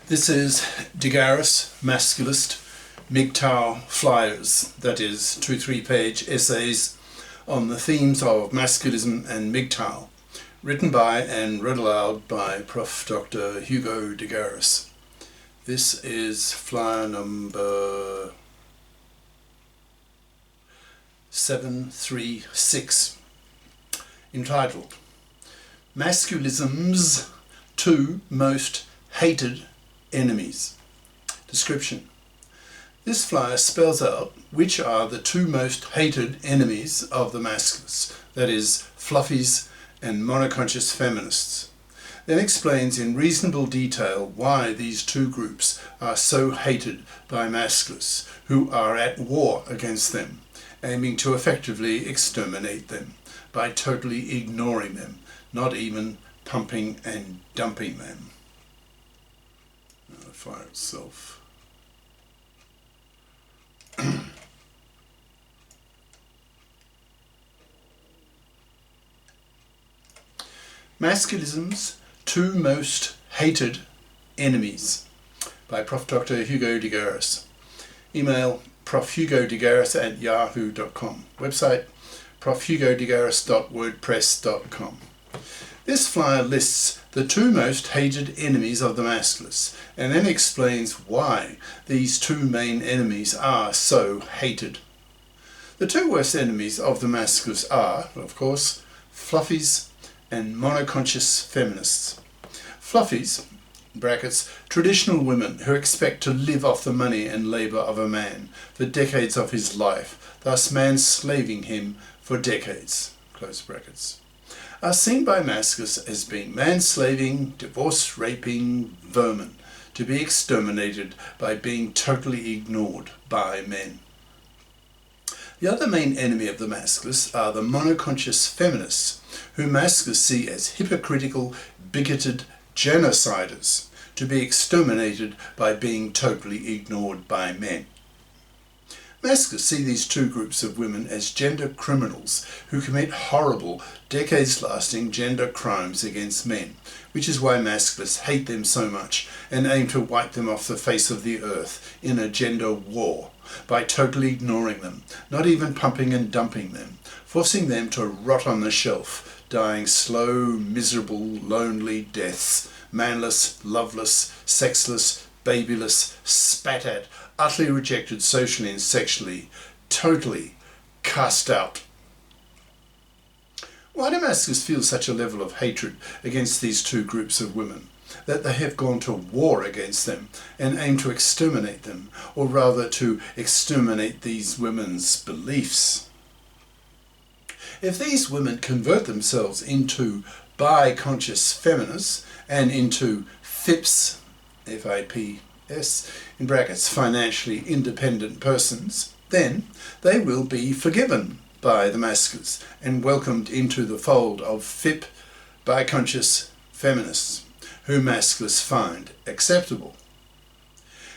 This is Garis, Masculist, MGTOW flyers, that is 2-3 page essays on the themes of masculism and MGTOW, written by and read aloud by Prof. Dr. Hugo de Garis. This is flyer number 736, entitled Masculism's Two Most Hated Enemies. Description. This flyer spells out which are the two most hated enemies of the masculists, that is, fluffies and monoconscious feminists. Then explains in reasonable detail why these two groups are so hated by masculists, who are at war against them, aiming to effectively exterminate them by totally ignoring them, not even pumping and dumping them. The fire itself. Masculism's Two Most Hated Enemies by Prof. Dr. Hugo de Garis. Email profhugodegaris@yahoo.com. Website profhugodegaris.wordpress.com. This flyer lists the two most hated enemies of the masculists and then explains why these two main enemies are so hated. The two worst enemies of the masculists are, of course, fluffies and monoconscious feminists. Fluffies, brackets, traditional women who expect to live off the money and labour of a man for decades of his life, thus manslaving him for decades, close brackets, are seen by masculists as being manslaving, divorce-raping vermin to be exterminated by being totally ignored by men. The other main enemy of the masculists are the monoconscious feminists, who masculists see as hypocritical, bigoted genociders to be exterminated by being totally ignored by men. Masculists see these two groups of women as gender criminals who commit horrible, decades-lasting gender crimes against men, which is why masculists hate them so much and aim to wipe them off the face of the earth in a gender war by totally ignoring them, not even pumping and dumping them, forcing them to rot on the shelf, dying slow, miserable, lonely deaths, manless, loveless, sexless, babyless, spat at, utterly rejected socially and sexually, totally cast out. Why do masculists feel such a level of hatred against these two groups of women, that they have gone to war against them and aim to exterminate them, or rather to exterminate these women's beliefs? If these women convert themselves into bi-conscious feminists and into FIPS, F-I-P-S, in brackets, financially independent persons, then they will be forgiven by the masculists and welcomed into the fold of FIP, bi-conscious feminists, whom masculists find acceptable.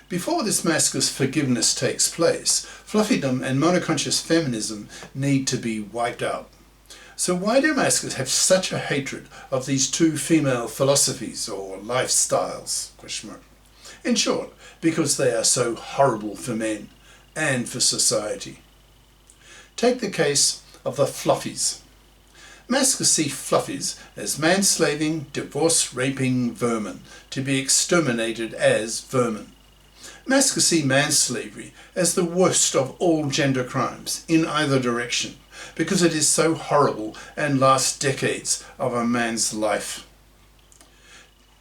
Before this masculist forgiveness takes place, fluffydom and monoconscious feminism need to be wiped out. So why do masculists have such a hatred of these two female philosophies or lifestyles? In short, because they are so horrible for men and for society. Take the case of the fluffies. Masculists see fluffies as manslaving, divorce-raping vermin to be exterminated as vermin. Masculists see manslavery as the worst of all gender crimes in either direction, because it is so horrible and lasts decades of a man's life.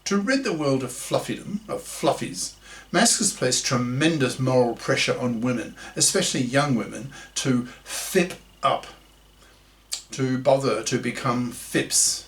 To rid the world of fluffydom, of fluffies, masculists place tremendous moral pressure on women, especially young women, to FIP up, to bother to become FIPs,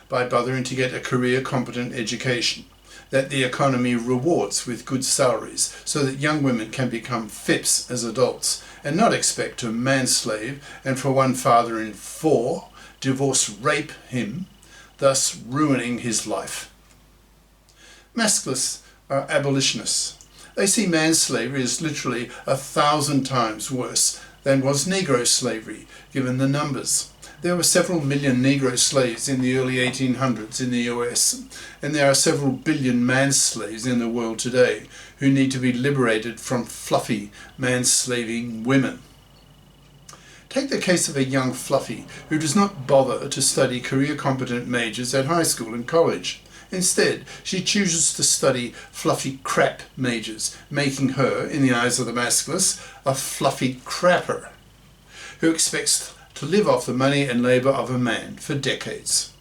by bothering to get a career-competent education that the economy rewards with good salaries, so that young women can become FIPs as adults and not expect to manslave and, for one father-in-4, divorce-rape him, thus ruining his life. Masculists are abolitionists. They see manslavery as literally 1,000 times worse than was Negro slavery, given the numbers. There were several million Negro slaves in the early 1800s in the US, and there are several billion man-slaves in the world today who need to be liberated from fluffy, man-slaving women. Take the case of a young fluffy who does not bother to study career-competent majors at high school and college. Instead, she chooses to study fluffy crap majors, making her, in the eyes of the masculists, a fluffy crapper who expects to live off the money and labour of a man for decades.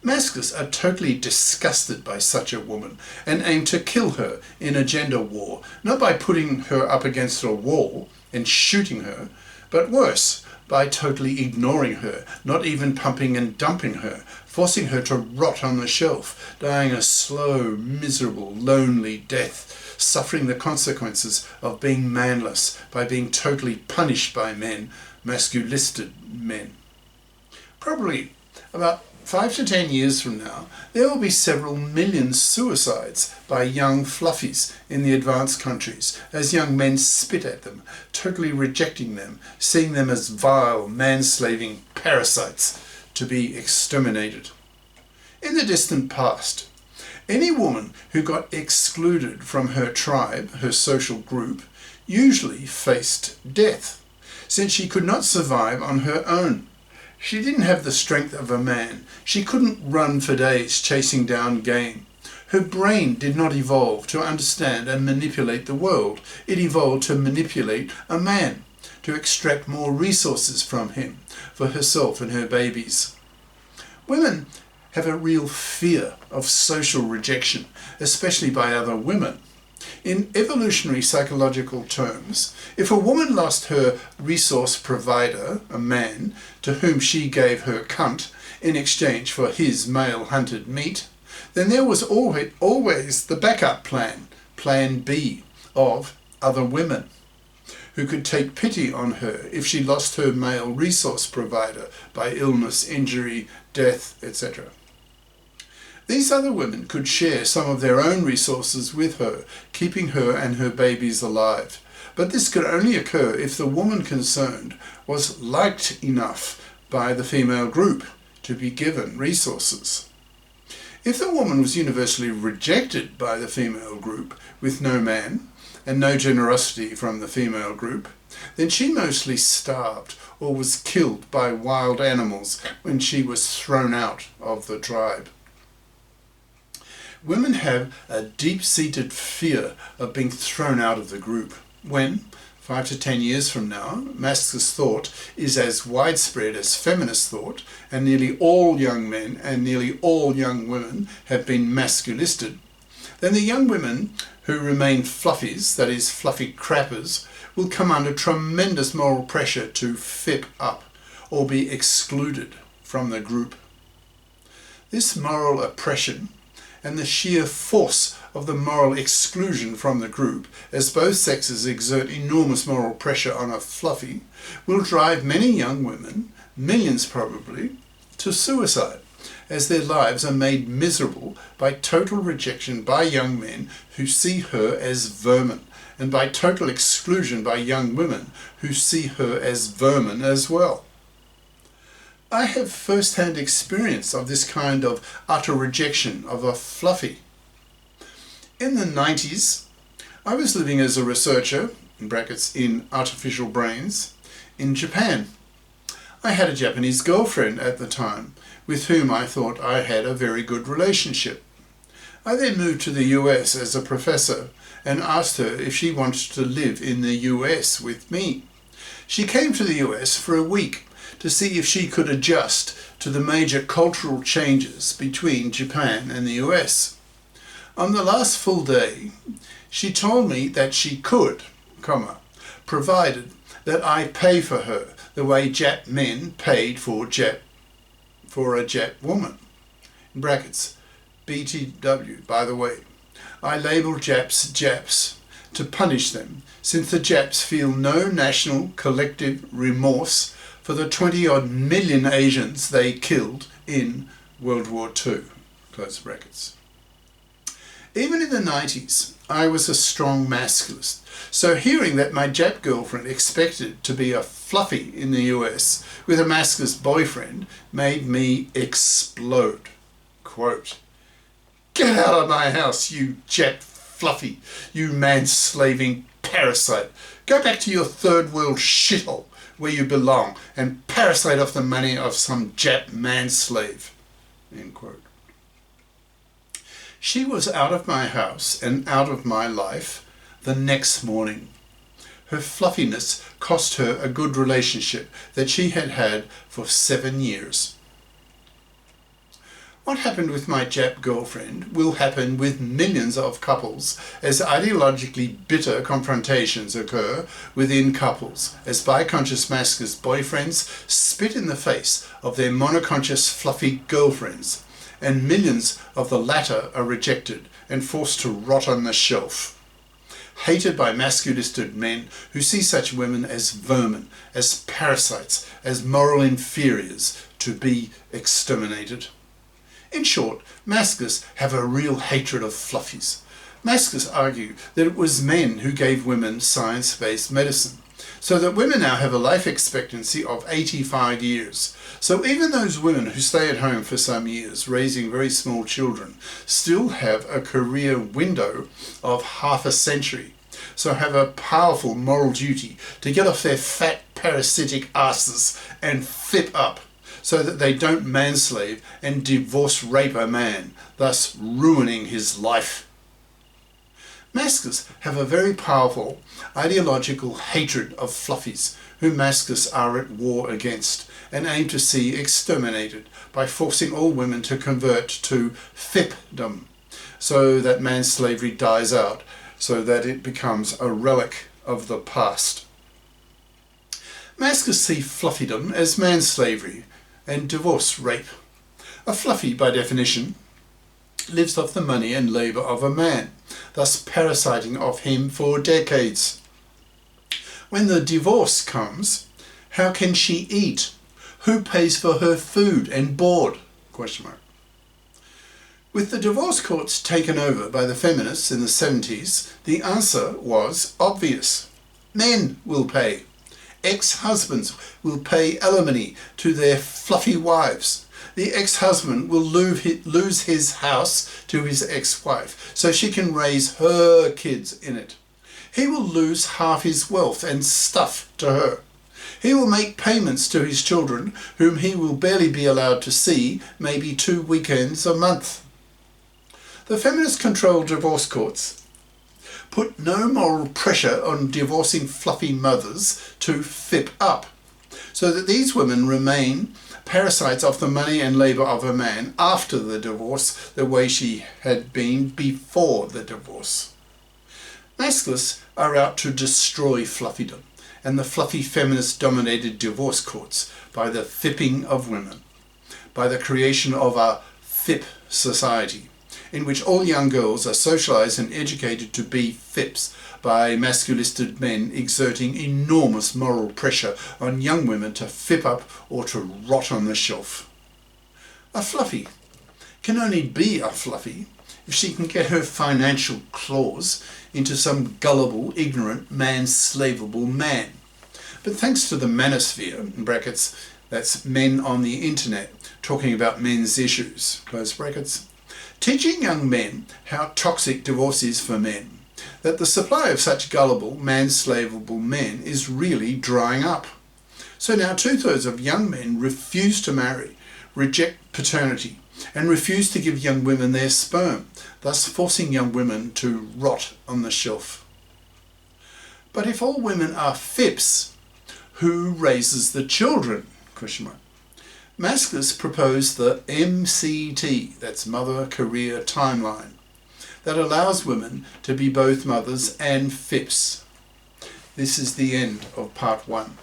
Masculists are totally disgusted by such a woman and aim to kill her in a gender war, not by putting her up against a wall and shooting her, but worse, by totally ignoring her, not even pumping and dumping her, forcing her to rot on the shelf, dying a slow, miserable, lonely death, suffering the consequences of being manless by being totally punished by men, masculisted men. Probably about 5 to 10 years from now, there will be several million suicides by young fluffies in the advanced countries as young men spit at them, totally rejecting them, seeing them as vile, man-slaving parasites to be exterminated. In the distant past, any woman who got excluded from her tribe, her social group, usually faced death, since she could not survive on her own. She didn't have the strength of a man. She couldn't run for days chasing down game. Her brain did not evolve to understand and manipulate the world. It evolved to manipulate a man, to extract more resources from him for herself and her babies. Women have a real fear of social rejection, especially by other women. In evolutionary psychological terms, if a woman lost her resource provider, a man, to whom she gave her cunt in exchange for his male-hunted meat, then there was always the backup plan, Plan B, of other women, who could take pity on her if she lost her male resource provider by illness, injury, death, etc. These other women could share some of their own resources with her, keeping her and her babies alive. But this could only occur if the woman concerned was liked enough by the female group to be given resources. If the woman was universally rejected by the female group with no man and no generosity from the female group, then she mostly starved or was killed by wild animals when she was thrown out of the tribe. Women have a deep-seated fear of being thrown out of the group. When, 5 to 10 years from now, masculinist thought is as widespread as feminist thought, and nearly all young men and nearly all young women have been masculisted, then the young women who remain fluffies, that is, fluffy crappers, will come under tremendous moral pressure to fip up or be excluded from the group. This moral oppression and the sheer force of the moral exclusion from the group, as both sexes exert enormous moral pressure on a fluffy, will drive many young women, millions probably, to suicide, as their lives are made miserable by total rejection by young men who see her as vermin, and by total exclusion by young women who see her as vermin as well. I have first-hand experience of this kind of utter rejection of a fluffy. In the 90s, I was living as a researcher, in brackets, in artificial brains, in Japan. I had a Japanese girlfriend at the time, with whom I thought I had a very good relationship. I then moved to the US as a professor and asked her if she wanted to live in the US with me. She came to the US for a week to see if she could adjust to the major cultural changes between Japan and the US. On the last full day, she told me that she could, provided that I pay for her the way Jap men paid for a Jap woman. In brackets, BTW, by the way. I label Japs Japs to punish them, since the Japs feel no national collective remorse for the 20-odd million Asians they killed in World War II, close brackets. Even in the 90s, I was a strong masculist. So hearing that my Jap girlfriend expected to be a fluffy in the US with a masculist boyfriend made me explode. Quote, "Get out of my house, you Jap fluffy, you man-slaving parasite. Go back to your third world shithole where you belong and parasite off the money of some Jap man-slave." End quote. She was out of my house and out of my life the next morning. Her fluffiness cost her a good relationship that she had had for 7 years. What happened with my Jap girlfriend will happen with millions of couples as ideologically bitter confrontations occur within couples, as biconscious masculist boyfriends spit in the face of their monoconscious fluffy girlfriends, and millions of the latter are rejected and forced to rot on the shelf. Hated by masculistic men who see such women as vermin, as parasites, as moral inferiors to be exterminated. In short, masculists have a real hatred of fluffies. Masculists argue that it was men who gave women science-based medicine, so that women now have a life expectancy of 85 years. So even those women who stay at home for some years, raising very small children, still have a career window of half a century, so have a powerful moral duty to get off their fat parasitic asses and flip up, so that they don't manslave and divorce rape a man, thus ruining his life. Masculists have a very powerful ideological hatred of fluffies, whom masculists are at war against and aim to see exterminated by forcing all women to convert to fipdom, so that manslavery dies out, so that it becomes a relic of the past. Masculists see fluffydom as manslavery and divorce rape. A fluffy, by definition, lives off the money and labour of a man, thus parasiting off him for decades. When the divorce comes, how can she eat? Who pays for her food and board? Question mark. With the divorce courts taken over by the feminists in the 70s, the answer was obvious. Men will pay. Ex-husbands will pay alimony to their fluffy wives. The ex-husband will lose his house to his ex-wife so she can raise her kids in it. He will lose half his wealth and stuff to her. He will make payments to his children, whom he will barely be allowed to see, maybe 2 weekends a month. The feminist-controlled divorce courts put no moral pressure on divorcing fluffy mothers to fip up, so that these women remain parasites of the money and labour of a man after the divorce, the way she had been before the divorce. Masculists are out to destroy fluffydom and the fluffy feminist-dominated divorce courts by the fipping of women, by the creation of a fip society, in which all young girls are socialised and educated to be fips by masculistic men exerting enormous moral pressure on young women to fip up or to rot on the shelf. A fluffy can only be a fluffy if she can get her financial claws into some gullible, ignorant, man-slavable man. But thanks to the manosphere, in brackets, that's men on the internet talking about men's issues, close brackets, teaching young men how toxic divorce is for men, that the supply of such gullible, man-slavable men is really drying up. So now 2/3 of young men refuse to marry, reject paternity, and refuse to give young women their sperm, thus forcing young women to rot on the shelf. But if all women are fips, who raises the children? Question mark. Masculists propose the MCT, that's Mother Career Timeline, that allows women to be both mothers and fips. This is the end of part 1.